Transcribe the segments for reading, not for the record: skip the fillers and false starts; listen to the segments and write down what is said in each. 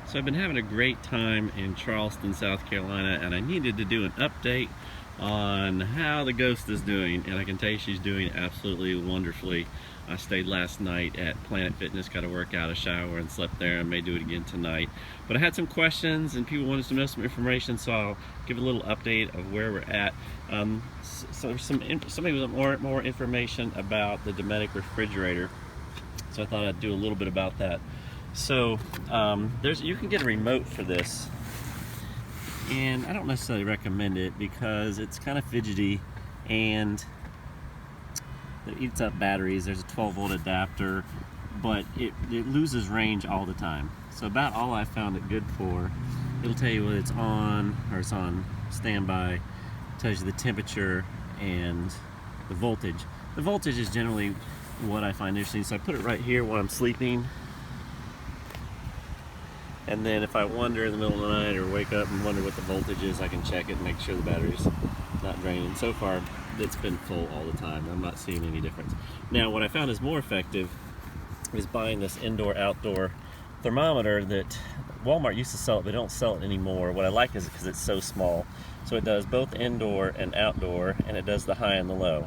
So I've been having a great time in Charleston, South Carolina, and I needed to do an update on how the Ghost is doing, and I can tell you she's doing absolutely wonderfully. I stayed last night at Planet Fitness, got a workout, a shower, and slept there. I may do it again tonight. But I had some questions and people wanted to know some information, so I'll give a little update of where we're at. So somebody was more information about the Dometic refrigerator, so I thought I'd do a little bit about that. So you can get a remote for this, and I don't necessarily recommend it because it's kind of fidgety and it eats up batteries. There's a 12-volt adapter, but it loses range all the time. So about all I found it good for, it'll tell you whether it's on or it's on standby, tells you the temperature and the voltage. The voltage is generally what I find interesting, so I put it right here when I'm sleeping. And then if I wonder in the middle of the night or wake up and wonder what the voltage is, I can check it and make sure the battery's not draining. So far, it's been full all the time. I'm not seeing any difference. Now, what I found is more effective is buying this indoor-outdoor thermometer that Walmart used to sell it, but they don't sell it anymore. What I like is because it's so small. So it does both indoor and outdoor, and it does the high and the low.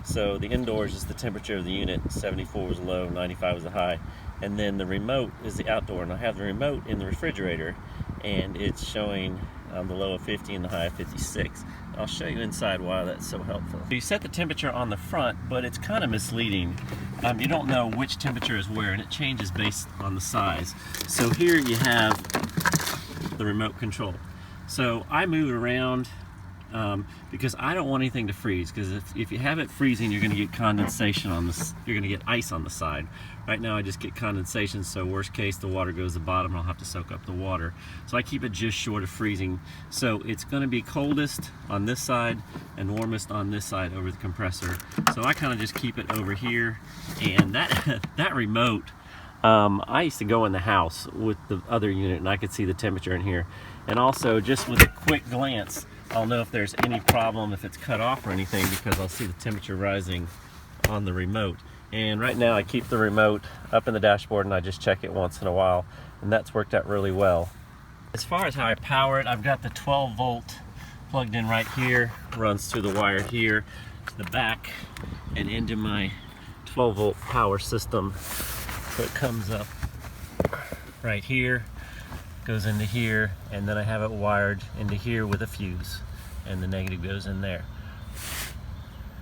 So the indoors is the temperature of the unit, 74 is the low, 95 is the high, and then the remote is the outdoor. And I have the remote in the refrigerator, and it's showing the low of 50 and the high of 56. I'll show you inside why that's so helpful. You set the temperature on the front, but it's kind of misleading. You don't know which temperature is where, and it changes based on the size. So here you have the remote control. So I move it around because I don't want anything to freeze, because if you have it freezing, you're going to get condensation on this. You're going to get ice on the side. Right now I just get condensation, so worst case the water goes to the bottom and I'll have to soak up the water. So I keep it just short of freezing. So it's going to be coldest on this side and warmest on this side over the compressor. So I kind of just keep it over here. And that remote, I used to go in the house with the other unit and I could see the temperature in here. And also just with a quick glance, I'll know if there's any problem, if it's cut off or anything, because I'll see the temperature rising on the remote. And right now I keep the remote up in the dashboard and I just check it once in a while, and that's worked out really well. As far as how I power it, I've got the 12-volt plugged in right here, runs through the wire here to the back and into my 12-volt power system. So it comes up right here, goes into here, and then I have it wired into here with a fuse, and the negative goes in there.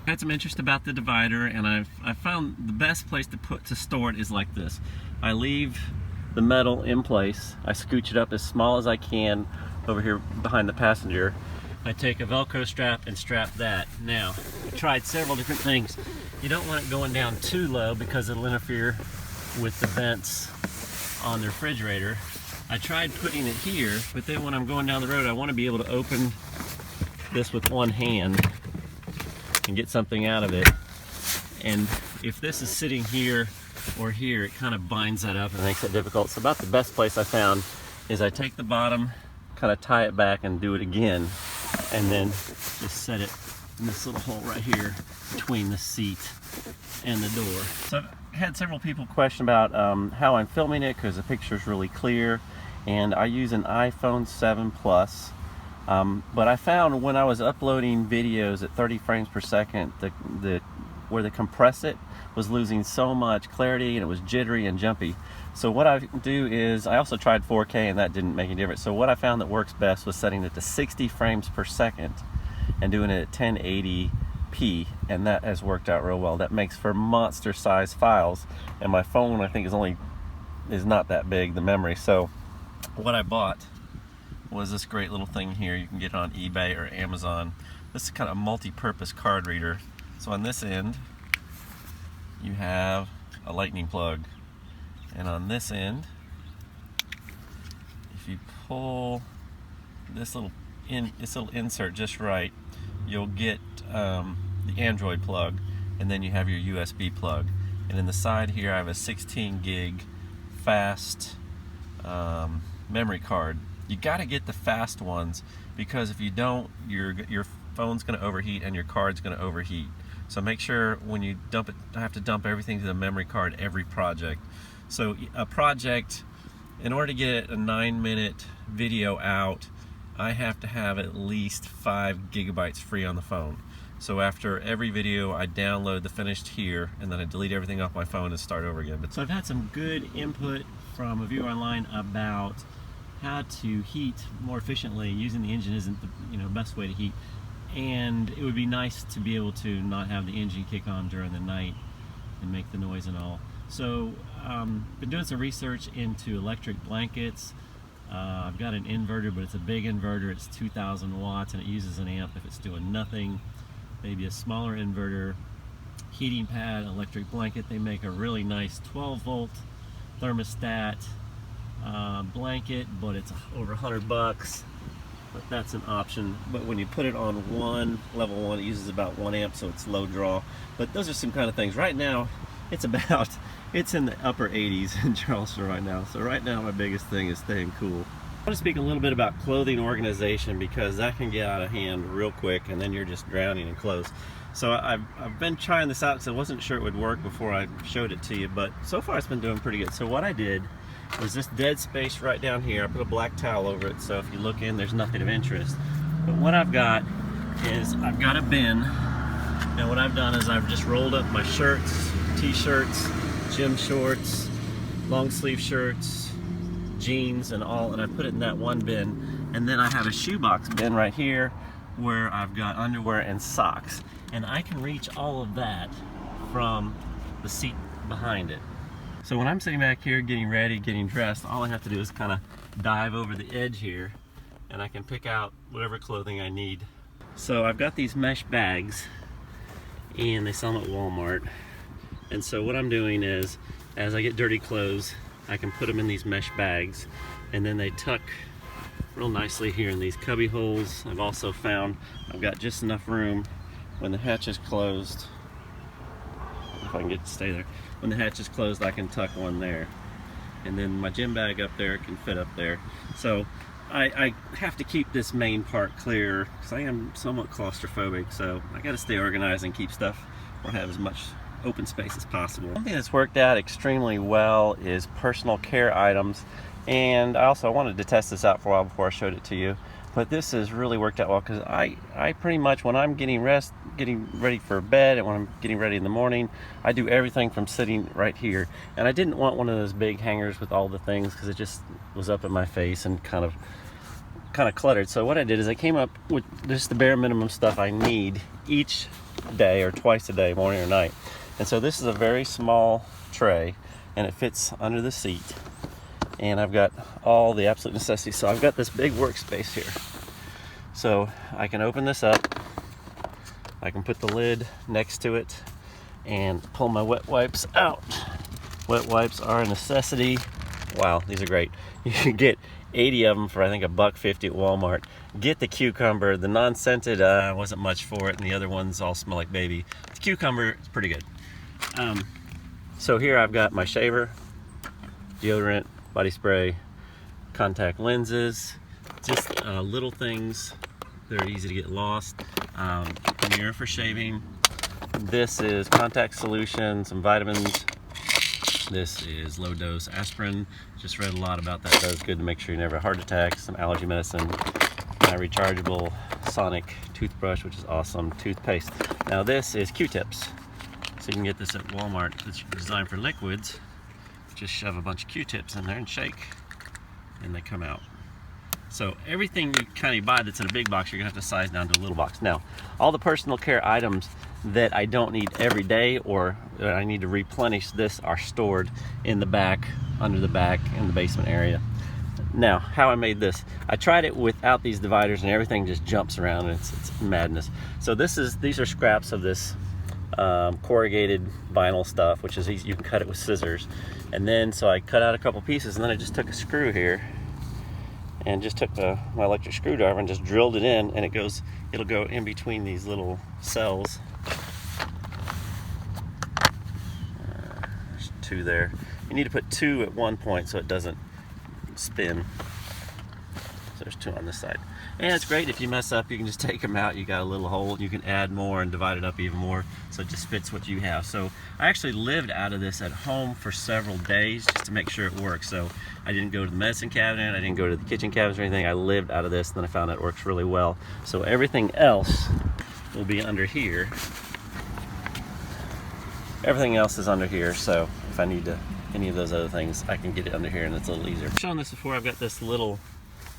I had some interest about the divider, and I found the best place to store it is like this. I leave the metal in place, I scooch it up as small as I can over here behind the passenger. I take a Velcro strap and strap that. Now, I tried several different things. You don't want it going down too low because it'll interfere with the vents on the refrigerator. I tried putting it here, but then when I'm going down the road, I want to be able to open this with one hand and get something out of it. And if this is sitting here or here, it kind of binds that up and makes it difficult. So about the best place I found is I take the bottom, kind of tie it back and do it again, and then just set it in this little hole right here between the seat and the door. So I've had several people question about how I'm filming it, because the picture is really clear, and I use an iPhone 7 Plus. But I found when I was uploading videos at 30 frames per second, where they compress it was losing so much clarity, and it was jittery and jumpy. So what I do is, I also tried 4K and that didn't make any difference. So what I found that works best was setting it to 60 frames per second and doing it at 1080p, and that has worked out real well. That makes for monster size files, and my phone I think is not that big, the memory. So what I bought was this great little thing here. You can get it on eBay or Amazon. This is kind of a multi-purpose card reader. So on this end you have a lightning plug, and on this end, if you pull this little insert just right, you'll get the Android plug, and then you have your USB plug. And in the side here I have a 16 gig fast memory card. You got to get the fast ones, because if you don't, your phone's going to overheat and your card's going to overheat. So make sure when you dump it, I have to dump everything to the memory card every project. So a project in order to get a 9-minute video out, I have to have at least 5 gigabytes free on the phone. So after every video, I download the finished here, and then I delete everything off my phone and start over again. So I've had some good input from a viewer online about how to heat more efficiently. Using the engine isn't the best way to heat, and it would be nice to be able to not have the engine kick on during the night and make the noise and all. So been doing some research into electric blankets. I've got an inverter, but it's a big inverter. It's 2,000 watts and it uses an amp if it's doing nothing. Maybe a smaller inverter, heating pad, electric blanket. They make a really nice 12-volt thermostat blanket, but it's over $100. But that's an option. But when you put it on level 1, it uses about 1 amp, so it's low draw. But those are some kind of things. Right now, it's in the upper 80s in Charleston right now. So right now, my biggest thing is staying cool. I want to speak a little bit about clothing organization, because that can get out of hand real quick, and then you're just drowning in clothes. So I've been trying this out because I wasn't sure it would work before I showed it to you, but so far it's been doing pretty good. So what I did was this dead space right down here. I put a black towel over it, so if you look in, there's nothing of interest. But what I've got is I've got a bin. Now what I've done is I've just rolled up my shirts, t-shirts, gym shorts, long sleeve shirts, jeans and all, and I put it in that one bin. And then I have a shoebox bin right here where I've got underwear and socks. And I can reach all of that from the seat behind it. So when I'm sitting back here getting ready, getting dressed, all I have to do is kind of dive over the edge here, and I can pick out whatever clothing I need. So I've got these mesh bags, and they sell them at Walmart. And so what I'm doing is, as I get dirty clothes, I can put them in these mesh bags, and then they tuck real nicely here in these cubby holes. I've also found I've got just enough room when the hatch is closed. If I can get it to stay there. When the hatch is closed, I can tuck one there. And then my gym bag up there can fit up there. So I have to keep this main part clear because I am somewhat claustrophobic, so I got to stay organized and keep stuff or have as much open space as possible. Something that's worked out extremely well is personal care items, and I wanted to test this out for a while before I showed it to you, but this has really worked out well because I pretty much, when I'm getting ready for bed and when I'm getting ready in the morning, I do everything from sitting right here. And I didn't want one of those big hangers with all the things because it just was up in my face and kind of cluttered. So what I did is I came up with just the bare minimum stuff I need each day or twice a day, morning or night. And so this is a very small tray and it fits under the seat. And I've got all the absolute necessities. So I've got this big workspace here. So I can open this up. I can put the lid next to it and pull my wet wipes out. Wet wipes are a necessity. Wow, these are great. You can get 80 of them for I think $1.50 at Walmart. Get the cucumber. The non-scented wasn't much for it, and the other ones all smell like baby. The cucumber is pretty good. So here I've got my shaver, deodorant, body spray, contact lenses, just little things that are easy to get lost. Mirror for shaving. This is contact solution, some vitamins. This is low dose aspirin. Just read a lot about that. That was good to make sure you never have a heart attack. Some allergy medicine. My rechargeable sonic toothbrush, which is awesome. Toothpaste. Now this is Q-tips. So you can get this at Walmart. It's designed for liquids. Just shove a bunch of Q-tips in there and shake, and they come out. So everything you kind of buy that's in a big box, you're gonna have to size down to a little box. Now, all the personal care items that I don't need every day or that I need to replenish this are stored in the back, under the back, in the basement area. Now, how I made this, I tried it without these dividers and everything just jumps around and it's madness. So these are scraps of this corrugated vinyl stuff, which is easy. You can cut it with scissors. And then, so I cut out a couple pieces and then I just took a screw here and just took my electric screwdriver and just drilled it in, and it'll go in between these little cells. There's 2 there. You need to put 2 at one point so it doesn't spin. So there's 2 on this side. And it's great if you mess up, you can just take them out. You got a little hole, you can add more and divide it up even more, so it just fits what you have. So I actually lived out of this at home for several days just to make sure it works. So I didn't go to the medicine cabinet, I didn't go to the kitchen cabinets or anything. I lived out of this, and then I found out it works really well. So everything else will be under here. Everything else is under here, so if I need to any of those other things, I can get it under here, and it's a little easier. I've shown this before. I've got this little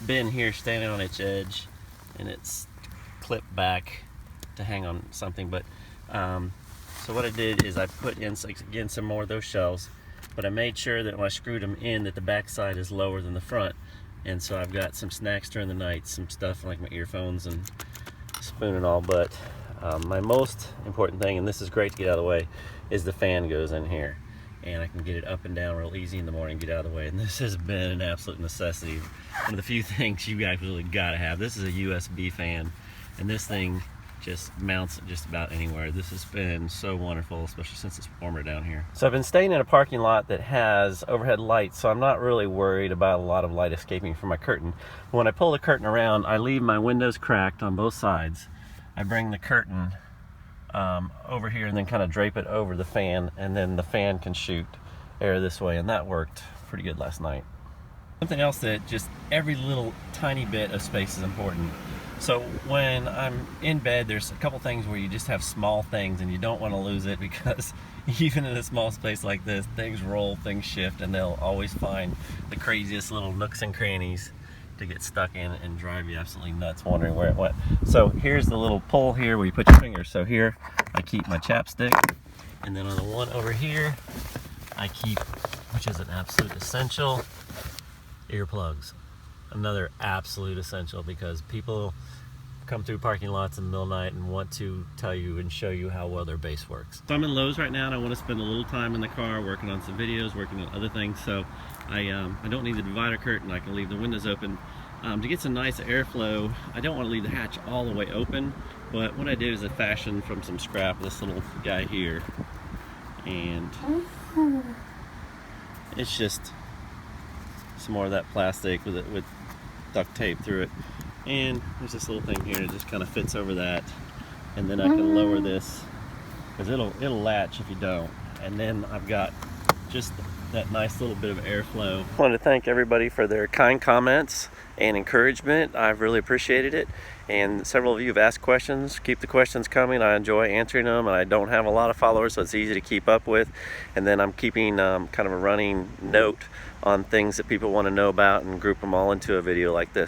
bin here standing on its edge, and it's clipped back to hang on something. But so what I did is I put in, again, some more of those shelves, but I made sure that when I screwed them in that the back side is lower than the front. And so I've got some snacks during the night, some stuff like my earphones and spoon and all. But my most important thing, and this is great to get out of the way, is the fan goes in here, and I can get it up and down real easy in the morning, get out of the way. And this has been an absolute necessity. One of the few things you guys really gotta have. This is a USB fan, and this thing just mounts just about anywhere. This has been so wonderful, especially since it's warmer down here. So I've been staying in a parking lot that has overhead lights, so I'm not really worried about a lot of light escaping from my curtain. When I pull the curtain around, I leave my windows cracked on both sides. I bring the curtain over here and then kind of drape it over the fan, and then the fan can shoot air this way, and that worked pretty good last night. Something else that just every little tiny bit of space is important. So when I'm in bed, there's a couple things where you just have small things and you don't want to lose it, because even in a small space like this, things roll, things shift, and they'll always find the craziest little nooks and crannies to get stuck in and drive you absolutely nuts wondering where it went. So here's the little pull here where you put your finger. So here I keep my chapstick, and then on the one over here I keep, which is an absolute essential, earplugs. Another absolute essential, because people come through parking lots in the middle of the night and want to tell you and show you how well their bass works. So I'm in Lowe's right now, and I want to spend a little time in the car working on some videos, working on other things. So I don't need the divider curtain. I can leave the windows open. To get some nice airflow, I don't want to leave the hatch all the way open, but what I did is I fashioned from some scrap this little guy here, and it's just some more of that plastic with duct tape through it. And there's this little thing here that just kind of fits over that, and then I can lower this, because it'll latch if you don't. And then I've got just that nice little bit of airflow. I wanted to thank everybody for their kind comments and encouragement. I've really appreciated it, and several of you have asked questions. Keep the questions coming. I enjoy answering them, and I don't have a lot of followers, so it's easy to keep up with. And then I'm keeping kind of a running note on things that people want to know about and group them all into a video like this.